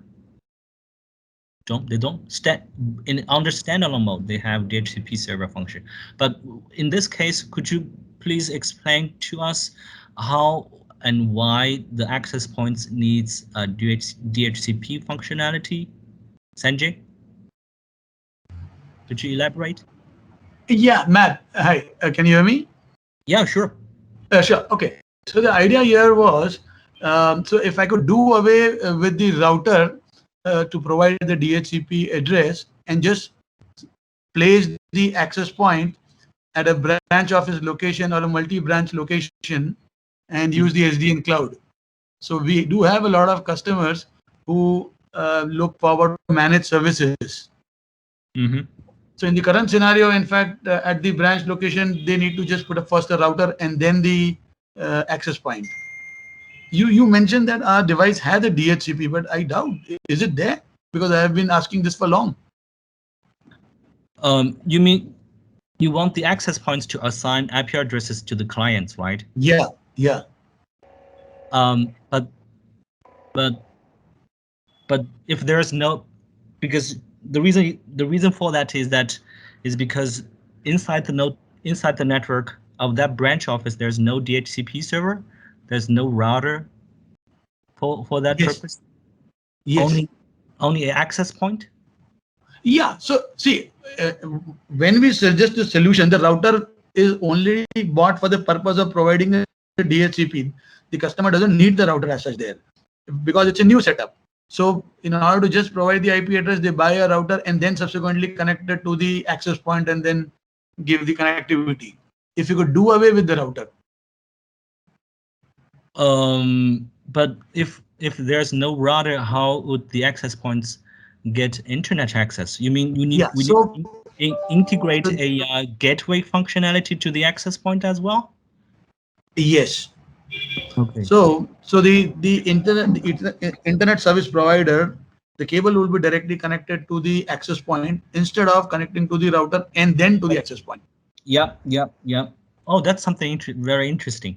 They don't under standalone mode, they have DHCP server function. But in this case, could you please explain to us how and why the access points needs a DHCP functionality? Sanjay, could you elaborate? Yeah, Matt. Hi, can you hear me? Yeah, sure. Sure. Okay. So the idea here was, so if I could do away with the router to provide the DHCP address and just place the access point at a branch office location or a multi-branch location and use the SDN cloud. So we do have a lot of customers who look forward to managed services. Mm-hmm. So in the current scenario, in fact, at the branch location, they need to just put a first the router and then the access point. You mentioned that our device had a DHCP, but I doubt, is it there? Because I have been asking this for long. You mean you want the access points to assign IP addresses to the clients, right? Yeah, yeah. But if there's no, because the reason for that is because inside the network of that branch office, there's no DHCP server, there's no router for that purpose. Yes. Only an access point. Yeah. So see, when we suggest the solution, the router is only bought for the purpose of providing a DHCP. The customer doesn't need the router as such there because it's a new setup. So in order to just provide the IP address, they buy a router and then subsequently connect it to the access point and then give the connectivity. If you could do away with the router. But if there's no router, how would the access points get internet access? You mean we need to integrate a gateway functionality to the access point as well? Yes. Okay. So the internet service provider, the cable will be directly connected to the access point instead of connecting to the router and then to the access point. Yep. Oh, that's something very interesting.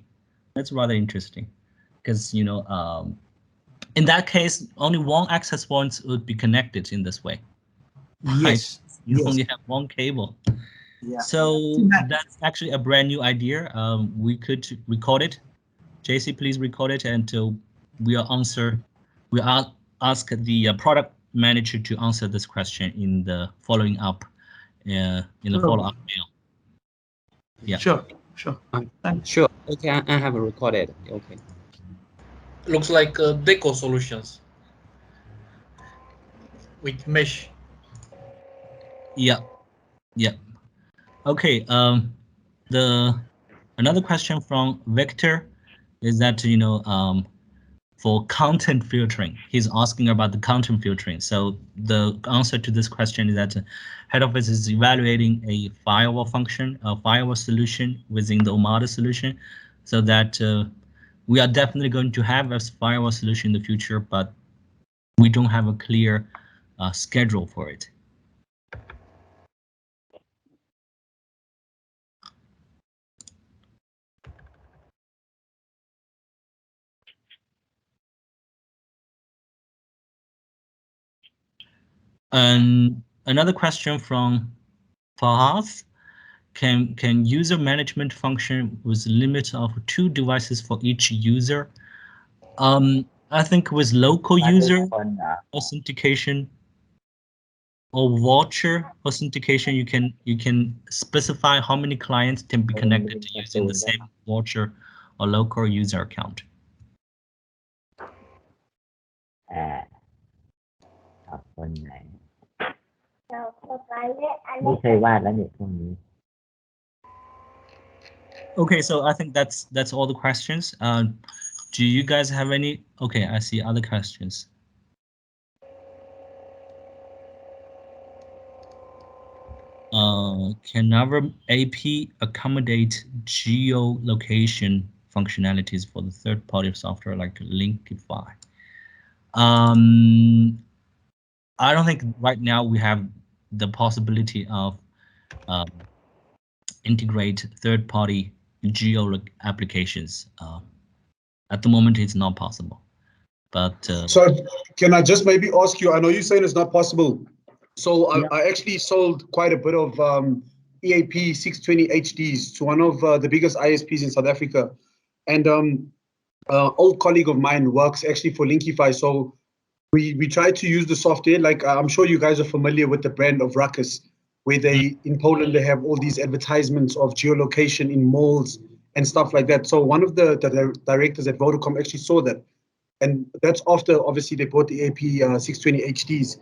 That's rather interesting, because in that case, only one access point would be connected in this way. Yes. Right? You yes. only have one cable. Yeah. So that's actually a brand new idea. We could record it. JC, please record it, and we'll ask the product manager to answer this question in the following up, in the follow-up mail. Yeah. Sure. Sure. Okay, I have recorded. Okay. Looks like Deco solutions with mesh. Yeah. Okay. Another question from Victor is that for content filtering, he's asking about the content filtering. So the answer to this question is that head office is evaluating a firewall function, a firewall solution within the Omada solution, so that we are definitely going to have a firewall solution in the future, but we don't have a clear schedule for it. And another question from Fahaz. Can user management function with limit of 2 devices for each user? I think with local user authentication or voucher authentication, you can specify how many clients can be connected to using the same voucher or local user account. คนไหนไม่เคยวาดแล้วเนี่ยพวกนี้ Okay, so I think that's all the questions. Do you guys have any? Okay, I see other questions. Can our AP accommodate geolocation functionalities for the third-party software like Linkify? I don't think right now we have the possibility of integrate third-party geo applications. At the moment, it's not possible. But so can I just maybe ask you? I know you're saying it's not possible. So I actually sold quite a bit of EAP 620 HDs to one of the biggest ISPs in South Africa, and old colleague of mine works actually for Linkify. So we try to use the software. Like I'm sure you guys are familiar with the brand of Ruckus, where they in Poland they have all these advertisements of geolocation in malls and stuff like that. So one of the directors at Vodacom actually saw that, and that's after obviously they bought the AP 620 HDs.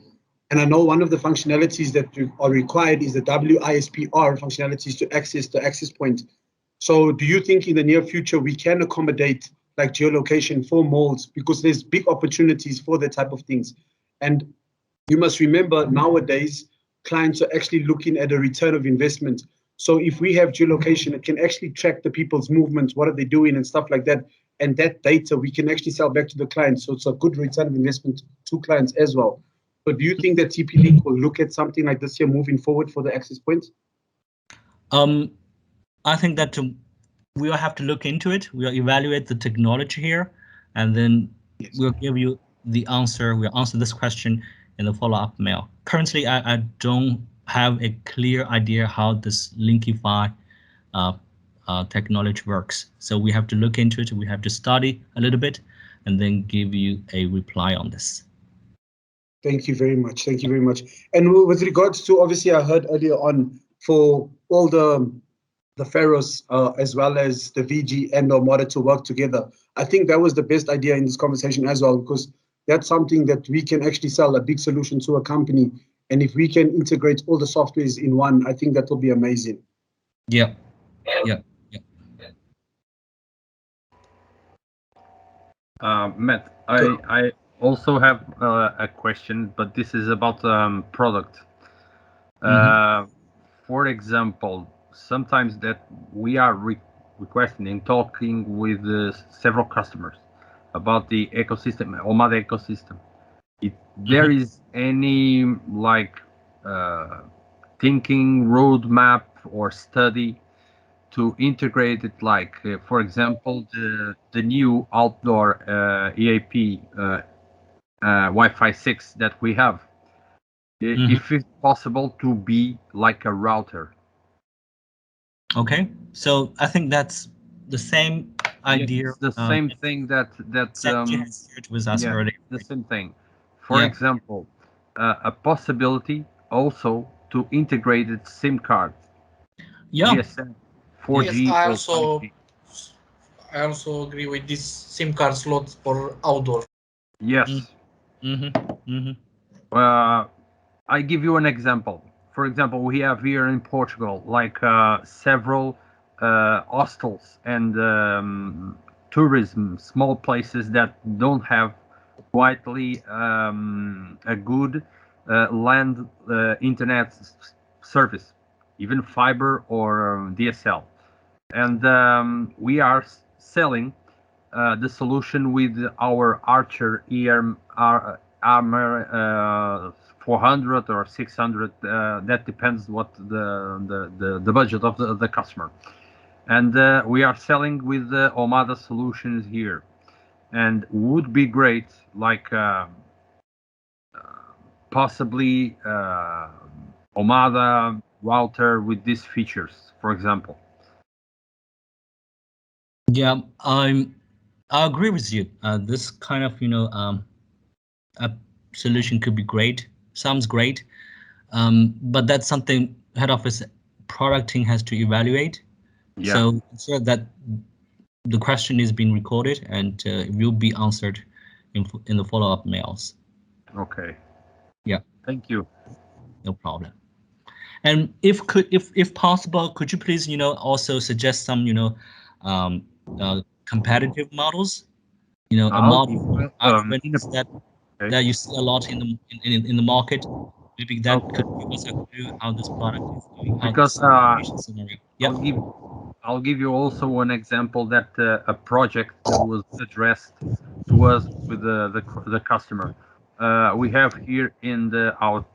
And I know one of the functionalities that are required is the WISPR functionalities to access the access point. So do you think in the near future we can accommodate like geolocation for malls, because there's big opportunities for that type of things? And you must remember nowadays clients are actually looking at a return of investment. So if we have geolocation, it can actually track the people's movements, what are they doing and stuff like that. And that data we can actually sell back to the clients. So it's a good return of investment to clients as well. But do you think that TP-Link will look at something like this here moving forward for the access points? I think that we will have to look into it. We'll evaluate the technology here, and then we'll give you the answer. We'll answer this question in the follow-up mail. Currently, I don't have a clear idea how this Linkify technology works. So we have to look into it. We have to study a little bit, and then give you a reply on this. Thank you very much. Thank you very much. And with regards to, obviously, I heard earlier on for all the Pharaohs as well as the VG and Omada to work together. I think that was the best idea in this conversation as well, because that's something that we can actually sell a big solution to a company. And if we can integrate all the softwares in one, I think that will be amazing. Yeah. Matt, I also have a question, but this is about product. For example, sometimes that we are requesting and talking with several customers about the ecosystem, Omada ecosystem. If there is any like thinking roadmap or study to integrate it, like for example the new outdoor EAP Wi-Fi 6 that we have, if it's possible to be like a router. Okay, so I think that's the same idea. It's the same thing that shared with us earlier. The same thing. For example, a possibility also to integrate it SIM card. GSM, 4G. Yes, I also agree with this SIM card slots for outdoor. Yes. I give you an example. For example, we have here in Portugal like several hostels and tourism, small places that don't have widely a good land internet service, even fiber or DSL. And we are selling the solution with our Archer Armor 400 or 600. That depends what the budget of the customer. And we are selling with the Omada solutions here, and would be great, like possibly Omada router with these features, for example. Yeah, I agree with you. This kind of a solution could be great. Sounds great, but that's something head office product team has to evaluate. Yeah. So ensure that the question is being recorded and will be answered in the follow-up mails. Okay. Yeah. Thank you. No problem. And if possible, could you please also suggest some competitive models? A model that you see a lot in the market. Maybe that could give us a clue how this product is doing. Because I'll give you also an example that a project that was addressed to us with the customer. We have here in our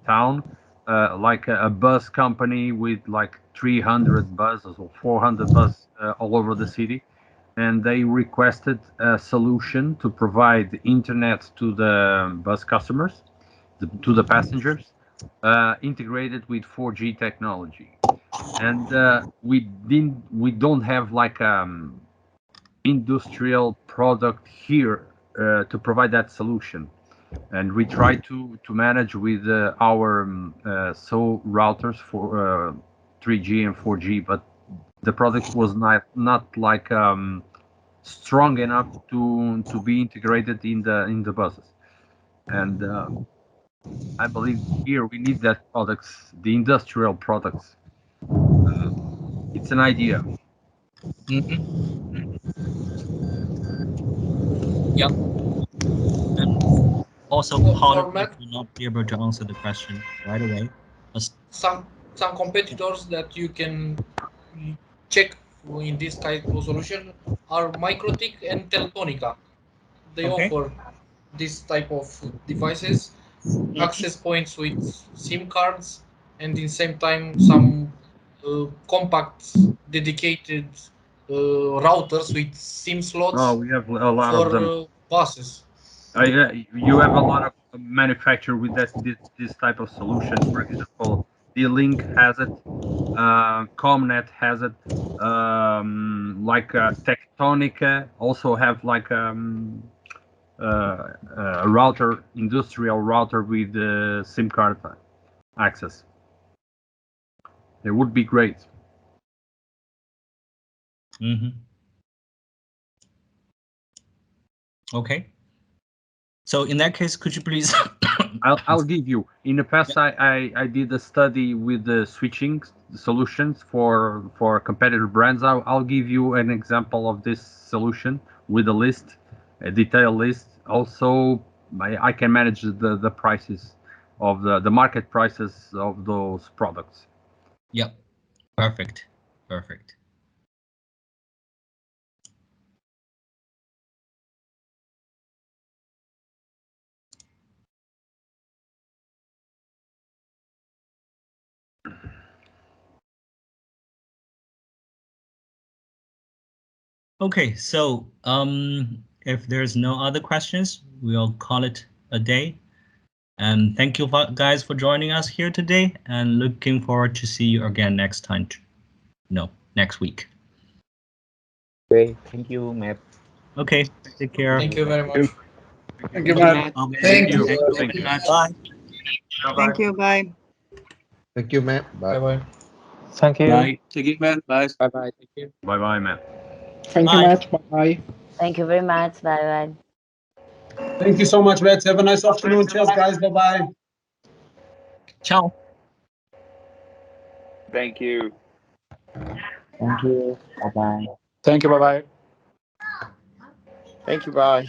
town like a bus company with like 300 buses or 400 buses all over the city, and they requested a solution to provide internet to the bus customers, to the passengers, integrated with 4G technology. And we don't have like industrial product here to provide that solution, and we try to manage with our so routers for 3G and 4G, but the product was not like strong enough to be integrated in the buses. And I believe here we need that products, the industrial products. It's an idea. Yep. And also, Paul will not be able to answer the question right away. Some competitors that you can check in this type of solution are Microtik and Teltonica. They offer this type of devices, access points with SIM cards, and in same time some compact dedicated routers with SIM slots. Oh, we have a lot of them. For buses. You have a lot of manufacturer with this type of solution. For example, D-Link has it, Comnet has it, like Tectonica also have like a router, industrial router with SIM card access. It would be great. Okay. So in that case, could you please? I'll give you. In the past, I did a study with the switching solutions for competitor brands. I'll give you an example of this solution with a list, a detailed list. Also, I can manage the prices of the market prices of those products. Yep. Perfect. Perfect. Okay, so if there's no other questions, we'll call it a day. And thank you guys for joining us here today, and looking forward to see you again next time. No, next week. Okay, thank you, Matt. Okay, take care. Thank you very much. Thank you, Matt. Thank you. Thank you. Bye. Thank you. Bye. Thank you, Matt. Bye bye. Thank you. Bye. Take it, Matt. Bye. Bye bye. Thank you. Bye bye, man. Thank you, Matt. Bye bye. Thank you very much. Bye bye. Thank you so much, Matt. Have a nice afternoon. Cheers, guys. Bye-bye. Ciao. Thank you. Thank you. Bye bye. Thank you. Bye bye. Thank you. Bye.